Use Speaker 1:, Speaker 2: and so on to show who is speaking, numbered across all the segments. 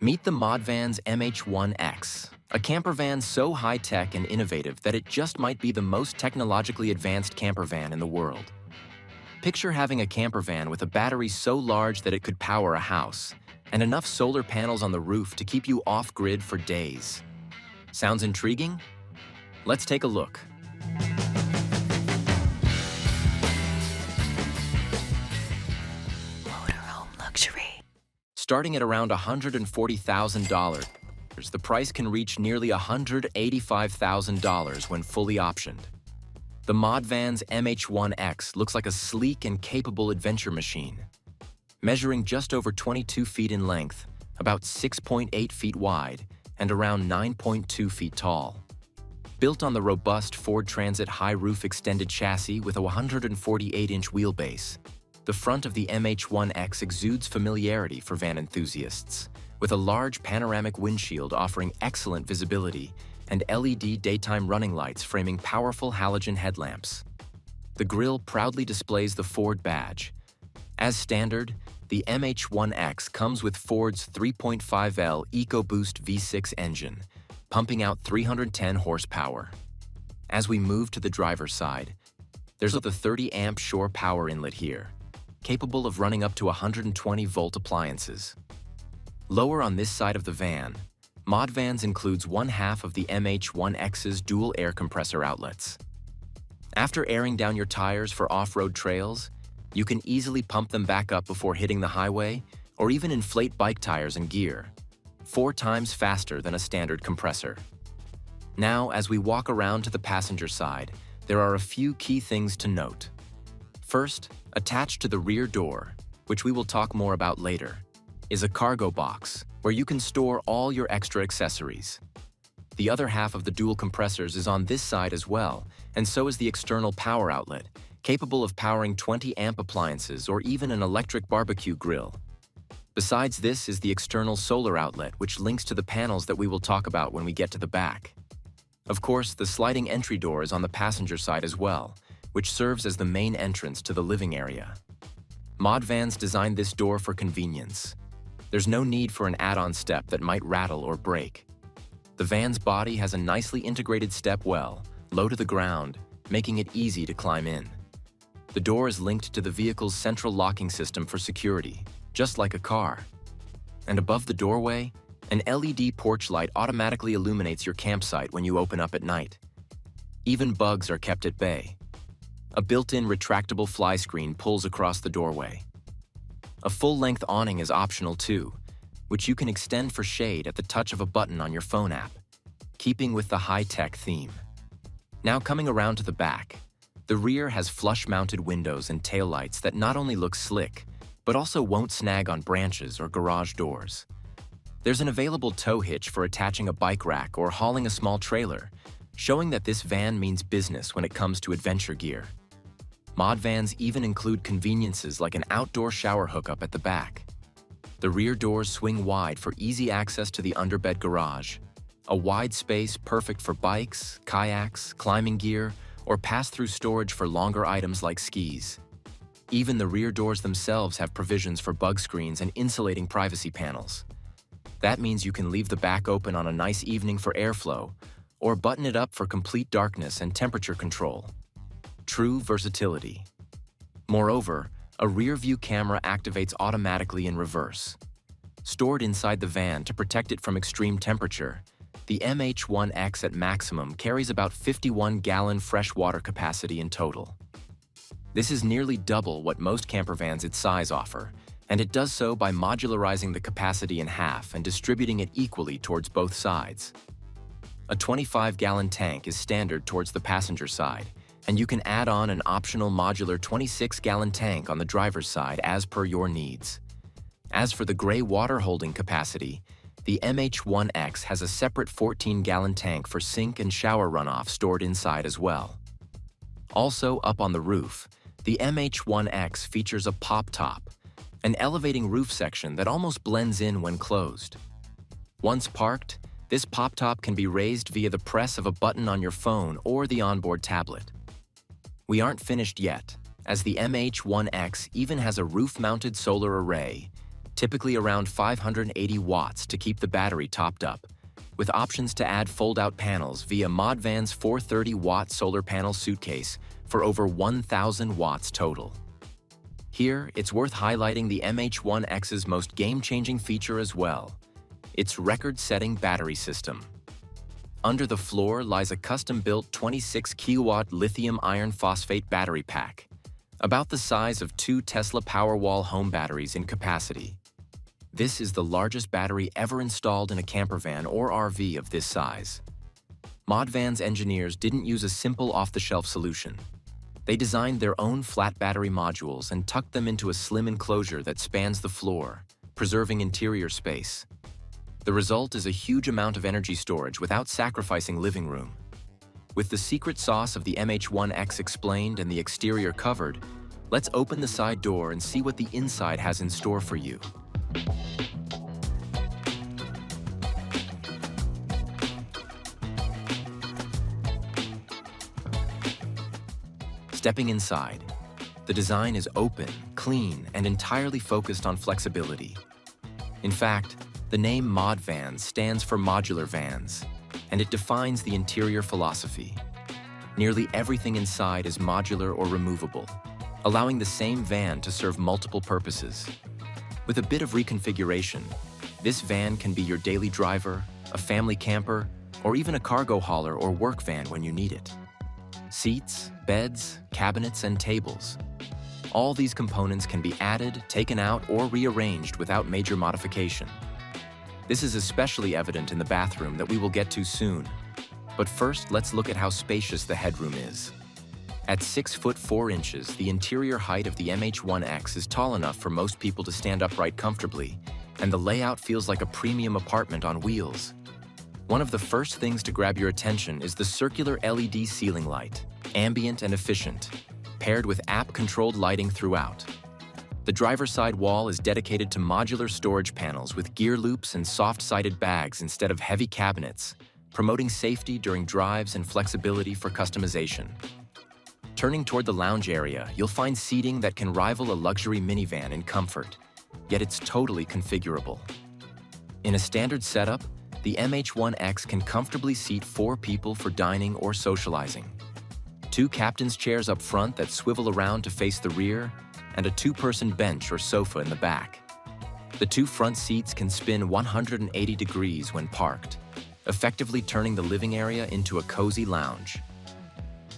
Speaker 1: Meet the ModVans MH1X, a camper van so high-tech and innovative that it just might be the most technologically advanced camper van in the world. Picture having a camper van with a battery so large that it could power a house, and enough solar panels on the roof to keep you off-grid for days. Sounds intriguing? Let's take a look.
Speaker 2: Motorhome luxury.
Speaker 1: Starting at around $140,000, the price can reach nearly $185,000 when fully optioned. The ModVans MH1X looks like a sleek and capable adventure machine. Measuring just over 22 feet in length, about 6.8 feet wide, and around 9.2 feet tall. Built on the robust Ford Transit high-roof extended chassis with a 148-inch wheelbase, the front of the MH1X exudes familiarity for van enthusiasts, with a large panoramic windshield offering excellent visibility and LED daytime running lights framing powerful halogen headlamps. The grille proudly displays the Ford badge. As standard, the MH1X comes with Ford's 3.5L EcoBoost V6 engine, pumping out 310 horsepower. As we move to the driver's side, there's the 30-amp shore power inlet here, capable of running up to 120-volt appliances. Lower on this side of the van, ModVans includes one half of the MH1X's dual air compressor outlets. After airing down your tires for off-road trails, you can easily pump them back up before hitting the highway, or even inflate bike tires and gear, 4 times faster than a standard compressor. Now, as we walk around to the passenger side, there are a few key things to note. First, attached to the rear door, which we will talk more about later, is a cargo box where you can store all your extra accessories. The other half of the dual compressors is on this side as well, and so is the external power outlet, capable of powering 20-amp appliances or even an electric barbecue grill. Besides this is the external solar outlet, which links to the panels that we will talk about when we get to the back. Of course, the sliding entry door is on the passenger side as well, which serves as the main entrance to the living area. ModVans designed this door for convenience. There's no need for an add-on step that might rattle or break. The van's body has a nicely integrated step well, low to the ground, making it easy to climb in. The door is linked to the vehicle's central locking system for security, just like a car. And above the doorway, an LED porch light automatically illuminates your campsite when you open up at night. Even bugs are kept at bay. A built-in retractable fly screen pulls across the doorway. A full-length awning is optional too, which you can extend for shade at the touch of a button on your phone app, keeping with the high-tech theme. Now coming around to the back, the rear has flush-mounted windows and taillights that not only look slick, but also won't snag on branches or garage doors. There's an available tow hitch for attaching a bike rack or hauling a small trailer, showing that this van means business when it comes to adventure gear. ModVans even include conveniences like an outdoor shower hookup at the back. The rear doors swing wide for easy access to the underbed garage, a wide space perfect for bikes, kayaks, climbing gear, or pass-through storage for longer items like skis. Even the rear doors themselves have provisions for bug screens and insulating privacy panels. That means you can leave the back open on a nice evening for airflow, or button it up for complete darkness and temperature control. True versatility. Moreover, a rear-view camera activates automatically in reverse. Stored inside the van to protect it from extreme temperature, the MH1X at maximum carries about 51-gallon fresh water capacity in total. This is nearly double what most camper vans its size offer, and it does so by modularizing the capacity in half and distributing it equally towards both sides. A 25-gallon tank is standard towards the passenger side, and you can add on an optional modular 26-gallon tank on the driver's side as per your needs. As for the gray water holding capacity, the MH1X has a separate 14-gallon tank for sink and shower runoff stored inside as well. Also up on the roof, the MH1X features a pop top, an elevating roof section that almost blends in when closed. Once parked, this pop top can be raised via the press of a button on your phone or the onboard tablet. We aren't finished yet, as the MH1X even has a roof-mounted solar array, typically around 580 watts to keep the battery topped up, with options to add fold-out panels via ModVans 430-watt solar panel suitcase for over 1,000 watts total. Here, it's worth highlighting the MH1X's most game-changing feature as well, its record-setting battery system. Under the floor lies a custom-built 26-kilowatt lithium iron phosphate battery pack, about the size of 2 Tesla Powerwall home batteries in capacity. This is the largest battery ever installed in a campervan or RV of this size. ModVans engineers didn't use a simple off-the-shelf solution. They designed their own flat battery modules and tucked them into a slim enclosure that spans the floor, preserving interior space. The result is a huge amount of energy storage without sacrificing living room. With the secret sauce of the MH1X explained and the exterior covered, let's open the side door and see what the inside has in store for you. Stepping inside, the design is open, clean, and entirely focused on flexibility. In fact, the name ModVans stands for modular vans, and it defines the interior philosophy. Nearly everything inside is modular or removable, allowing the same van to serve multiple purposes. With a bit of reconfiguration, this van can be your daily driver, a family camper, or even a cargo hauler or work van when you need it. Seats, beds, cabinets, and tables. All these components can be added, taken out, or rearranged without major modification. This is especially evident in the bathroom that we will get to soon. But first, let's look at how spacious the headroom is. At 6 foot 4 inches, the interior height of the MH1X is tall enough for most people to stand upright comfortably, and the layout feels like a premium apartment on wheels. One of the first things to grab your attention is the circular LED ceiling light, ambient and efficient, paired with app-controlled lighting throughout. The driver's side wall is dedicated to modular storage panels with gear loops and soft-sided bags instead of heavy cabinets, promoting safety during drives and flexibility for customization. Turning toward the lounge area, you'll find seating that can rival a luxury minivan in comfort, yet it's totally configurable. In a standard setup, the MH1X can comfortably seat 4 people for dining or socializing. 2 captain's chairs up front that swivel around to face the rear, and a 2-person bench or sofa in the back. The 2 front seats can spin 180 degrees when parked, effectively turning the living area into a cozy lounge.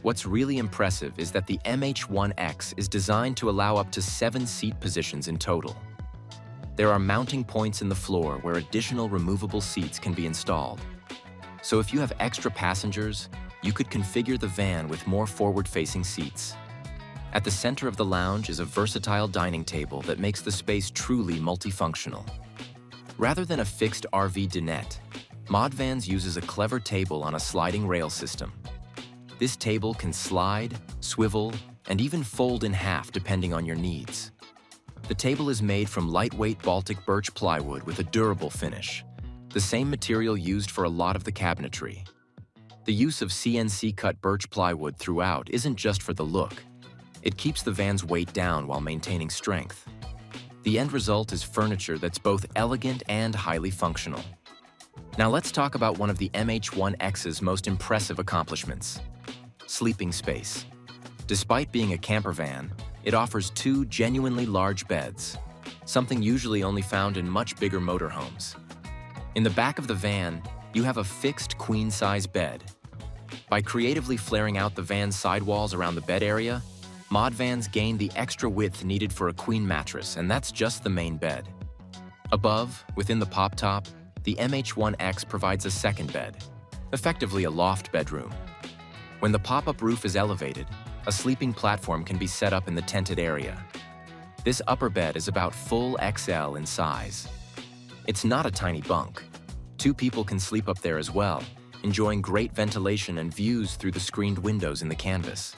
Speaker 1: What's really impressive is that the MH1X is designed to allow up to 7 seat positions in total. There are mounting points in the floor where additional removable seats can be installed. So if you have extra passengers, you could configure the van with more forward-facing seats. At the center of the lounge is a versatile dining table that makes the space truly multifunctional. Rather than a fixed RV dinette, ModVans uses a clever table on a sliding rail system. This table can slide, swivel, and even fold in half depending on your needs. The table is made from lightweight Baltic birch plywood with a durable finish, the same material used for a lot of the cabinetry. The use of CNC-cut birch plywood throughout isn't just for the look. It keeps the van's weight down while maintaining strength. The end result is furniture that's both elegant and highly functional. Now let's talk about one of the MH1X's most impressive accomplishments: sleeping space. Despite being a campervan, it offers 2 genuinely large beds, something usually only found in much bigger motorhomes. In the back of the van, you have a fixed queen-size bed. By creatively flaring out the van's sidewalls around the bed area, ModVans gain the extra width needed for a queen mattress, and that's just the main bed. Above, within the pop top, the MH1X provides a second bed, effectively a loft bedroom. When the pop-up roof is elevated, a sleeping platform can be set up in the tented area. This upper bed is about full XL in size. It's not a tiny bunk. 2 people can sleep up there as well, enjoying great ventilation and views through the screened windows in the canvas.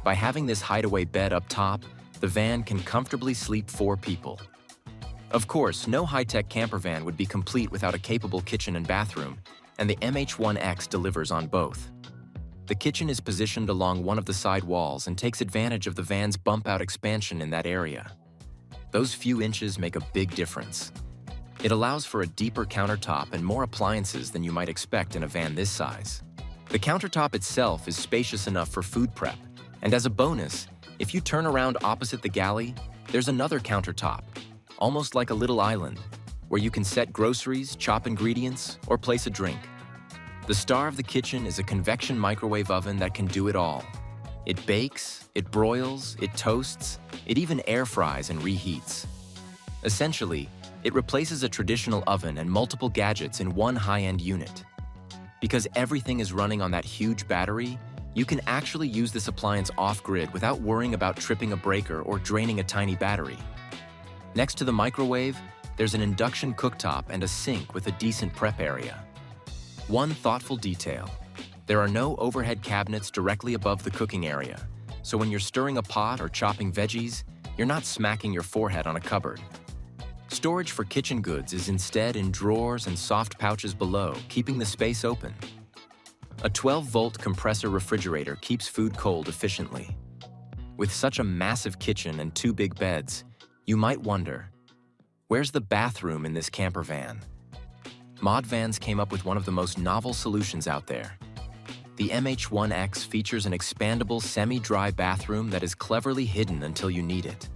Speaker 1: By having this hideaway bed up top, the van can comfortably sleep 4 people. Of course, no high-tech campervan would be complete without a capable kitchen and bathroom, and the MH1X delivers on both. The kitchen is positioned along one of the side walls and takes advantage of the van's bump-out expansion in that area. Those few inches make a big difference. It allows for a deeper countertop and more appliances than you might expect in a van this size. The countertop itself is spacious enough for food prep, and as a bonus, if you turn around opposite the galley, there's another countertop, almost like a little island, where you can set groceries, chop ingredients, or place a drink. The star of the kitchen is a convection microwave oven that can do it all. It bakes, it broils, it toasts, it even air fries and reheats. Essentially, it replaces a traditional oven and multiple gadgets in one high-end unit. Because everything is running on that huge battery, you can actually use this appliance off-grid without worrying about tripping a breaker or draining a tiny battery. Next to the microwave, there's an induction cooktop and a sink with a decent prep area. One thoughtful detail: there are no overhead cabinets directly above the cooking area, so when you're stirring a pot or chopping veggies, you're not smacking your forehead on a cupboard. Storage for kitchen goods is instead in drawers and soft pouches below, keeping the space open. A 12-volt compressor refrigerator keeps food cold efficiently. With such a massive kitchen and 2 big beds, you might wonder, where's the bathroom in this camper van? ModVans came up with one of the most novel solutions out there. The MH1X features an expandable semi-dry bathroom that is cleverly hidden until you need it.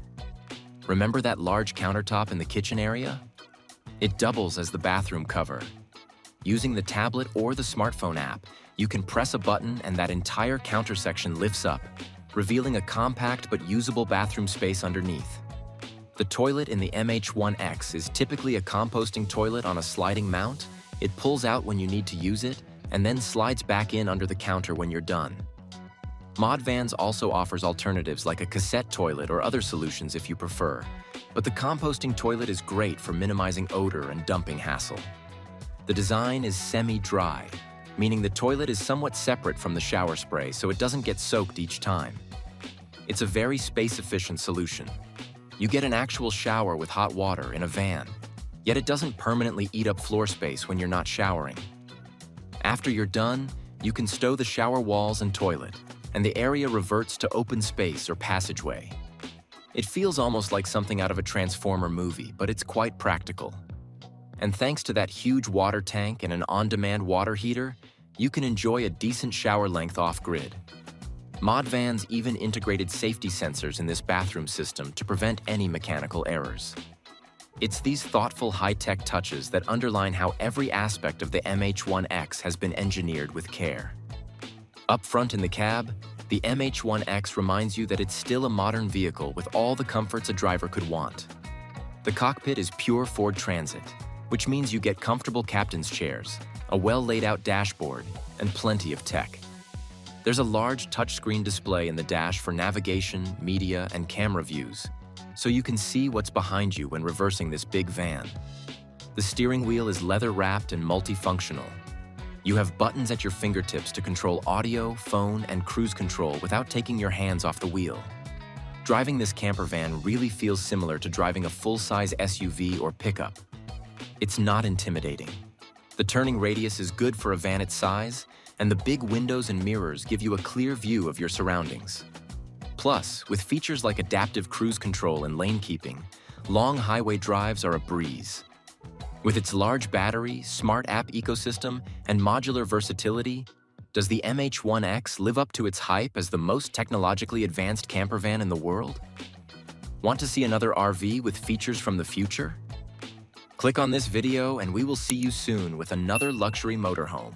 Speaker 1: Remember that large countertop in the kitchen area? It doubles as the bathroom cover. Using the tablet or the smartphone app, you can press a button and that entire counter section lifts up, revealing a compact but usable bathroom space underneath. The toilet in the MH1X is typically a composting toilet on a sliding mount. It pulls out when you need to use it, and then slides back in under the counter when you're done. ModVans also offers alternatives like a cassette toilet or other solutions if you prefer, but the composting toilet is great for minimizing odor and dumping hassle. The design is semi-dry, meaning the toilet is somewhat separate from the shower spray so it doesn't get soaked each time. It's a very space-efficient solution. You get an actual shower with hot water in a van, yet it doesn't permanently eat up floor space when you're not showering. After you're done, you can stow the shower walls and toilet, and the area reverts to open space or passageway. It feels almost like something out of a Transformer movie, but it's quite practical. And thanks to that huge water tank and an on-demand water heater, you can enjoy a decent shower length off-grid. ModVans even integrated safety sensors in this bathroom system to prevent any mechanical errors. It's these thoughtful high-tech touches that underline how every aspect of the MH1X has been engineered with care. Up front in the cab, the MH1X reminds you that it's still a modern vehicle with all the comforts a driver could want. The cockpit is pure Ford Transit, which means you get comfortable captain's chairs, a well-laid-out dashboard, and plenty of tech. There's a large touchscreen display in the dash for navigation, media, and camera views, so you can see what's behind you when reversing this big van. The steering wheel is leather-wrapped and multifunctional. You have buttons at your fingertips to control audio, phone, and cruise control without taking your hands off the wheel. Driving this camper van really feels similar to driving a full-size SUV or pickup. It's not intimidating. The turning radius is good for a van its size, and the big windows and mirrors give you a clear view of your surroundings. Plus, with features like adaptive cruise control and lane keeping, long highway drives are a breeze. With its large battery, smart app ecosystem, and modular versatility, does the MH1X live up to its hype as the most technologically advanced camper van in the world? Want to see another RV with features from the future? Click on this video and we will see you soon with another luxury motorhome.